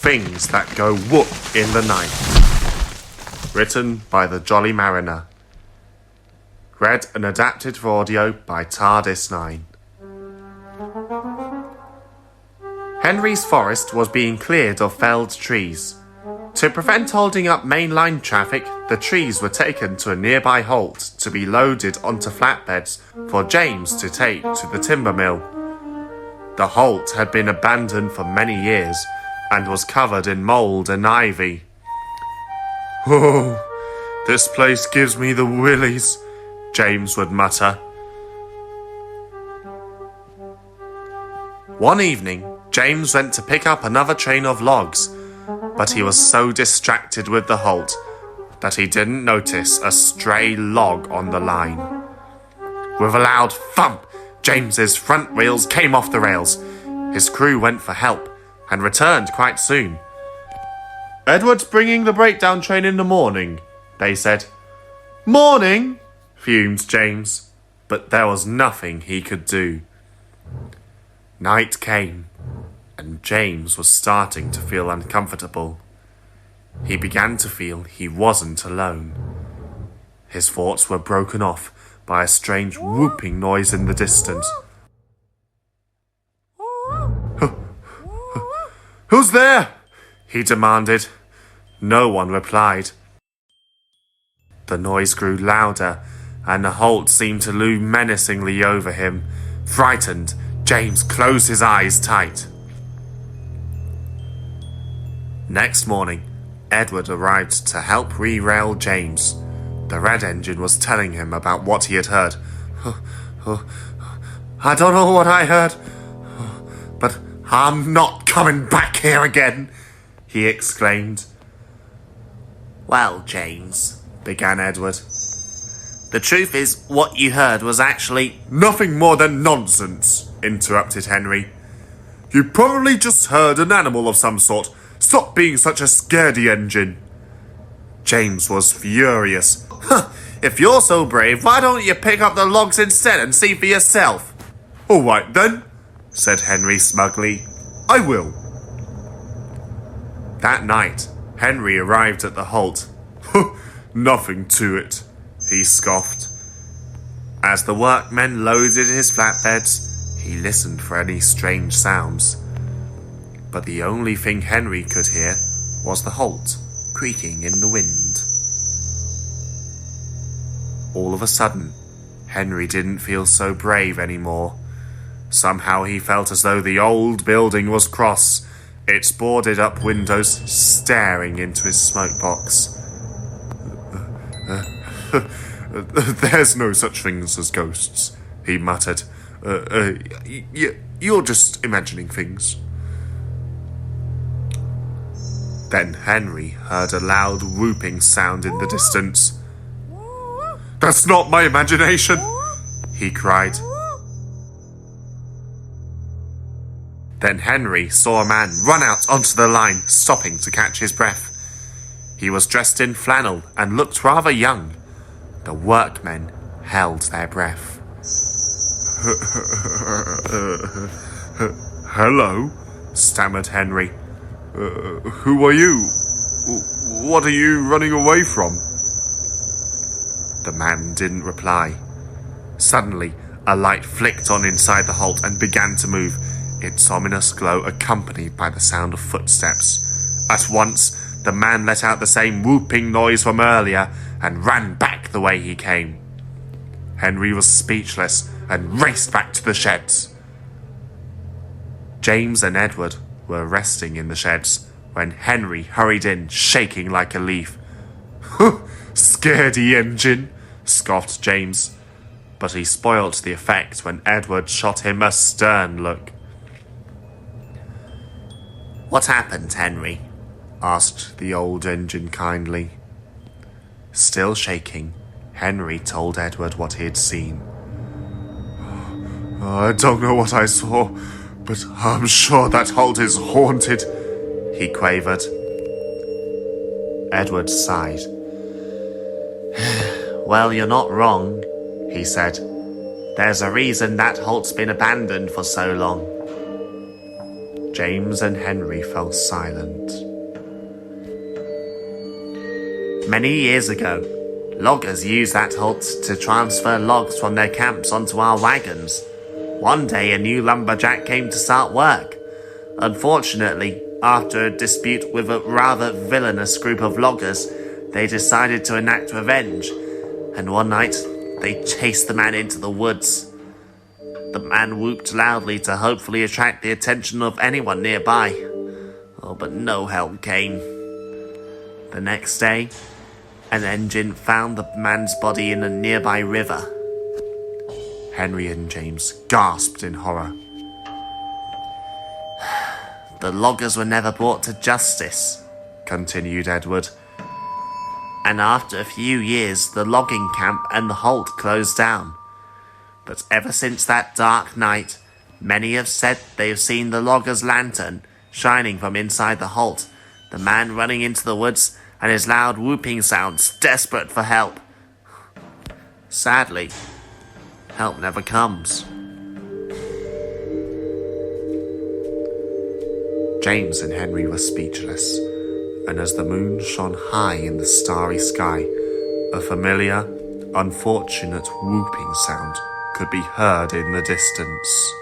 Things That Go Whoop in the Night. Written by The Jolly Mariner. Read and adapted for audio by TARDIS9. Henry's forest was being cleared of felled trees. To prevent holding up mainline traffic, the trees were taken to a nearby halt to be loaded onto flatbeds for James to take to the timber mill. The halt had been abandoned for many years and was covered in mould and ivy. "Oh, this place gives me the willies," James would mutter. One evening, James went to pick up another train of logs, but he was so distracted with the halt that he didn't notice a stray log on the line. With a loud thump, James's front wheels came off the rails. His crew went for help and returned quite soon. "Edward's bringing the breakdown train in the morning," they said. "Morning?" fumed James, but there was nothing he could do. Night came, and James was starting to feel uncomfortable. He began to feel he wasn't alone. His thoughts were broken off by a strange whooping noise in the distance. "Who's there?" he demanded. No one replied. The noise grew louder, and the halt seemed to loom menacingly over him. Frightened, James closed his eyes tight. Next morning, Edward arrived to help re-rail James. The red engine was telling him about what he had heard. "I don't know what I heard, but I'm not coming back here again," he exclaimed. "Well, James," began Edward, "the truth is what you heard was actually—" "Nothing more than nonsense," interrupted Henry. "You probably just heard an animal of some sort. Stop being such a scaredy engine." James was furious. "If you're so brave, why don't you pick up the logs instead and see for yourself?" "All right then," said Henry smugly. "I will." That night, Henry arrived at the halt. "Nothing to it," he scoffed. As the workmen loaded his flatbeds, he listened for any strange sounds. But the only thing Henry could hear was the halt creaking in the wind. All of a sudden, Henry didn't feel so brave anymore. Somehow he felt as though the old building was cross, its boarded-up windows staring into his smokebox. "There's no such things as ghosts," he muttered. You're just imagining things." Then Henry heard a loud whooping sound in the distance. "That's not my imagination!" he cried. Then Henry saw a man run out onto the line, stopping to catch his breath. He was dressed in flannel and looked rather young. The workmen held their breath. "Hello," stammered Henry. "Who are you? What are you running away from?" The man didn't reply. Suddenly, a light flicked on inside the halt and began to move, its ominous glow accompanied by the sound of footsteps. At once, the man let out the same whooping noise from earlier and ran back the way he came. Henry was speechless and raced back to the sheds. James and Edward were resting in the sheds when Henry hurried in, shaking like a leaf. "Scaredy engine," scoffed James, but he spoilt the effect when Edward shot him a stern look. "What happened, Henry?" asked the old engine kindly. Still shaking, Henry told Edward what he had seen. "I don't know what I saw, but I'm sure that halt is haunted," he quavered. Edward sighed. "Well, you're not wrong," he said. "There's a reason that halt's been abandoned for so long." James and Henry fell silent. Many years ago, loggers used that halt to transfer logs from their camps onto our wagons. One day, a new lumberjack came to start work. Unfortunately, after a dispute with a rather villainous group of loggers, they decided to enact revenge, and one night, they chased the man into the woods. The man whooped loudly to hopefully attract the attention of anyone nearby. Oh, but no help came. The next day, an engine found the man's body in a nearby river. Henry and James gasped in horror. The loggers were never brought to justice, continued Edward. And after a few years, the logging camp and the halt closed down. But ever since that dark night, many have said they have seen the logger's lantern shining from inside the halt, the man running into the woods, and his loud whooping sounds, desperate for help. Sadly, help never comes. James and Henry were speechless, and as the moon shone high in the starry sky, a familiar, unfortunate whooping sound could be heard in the distance.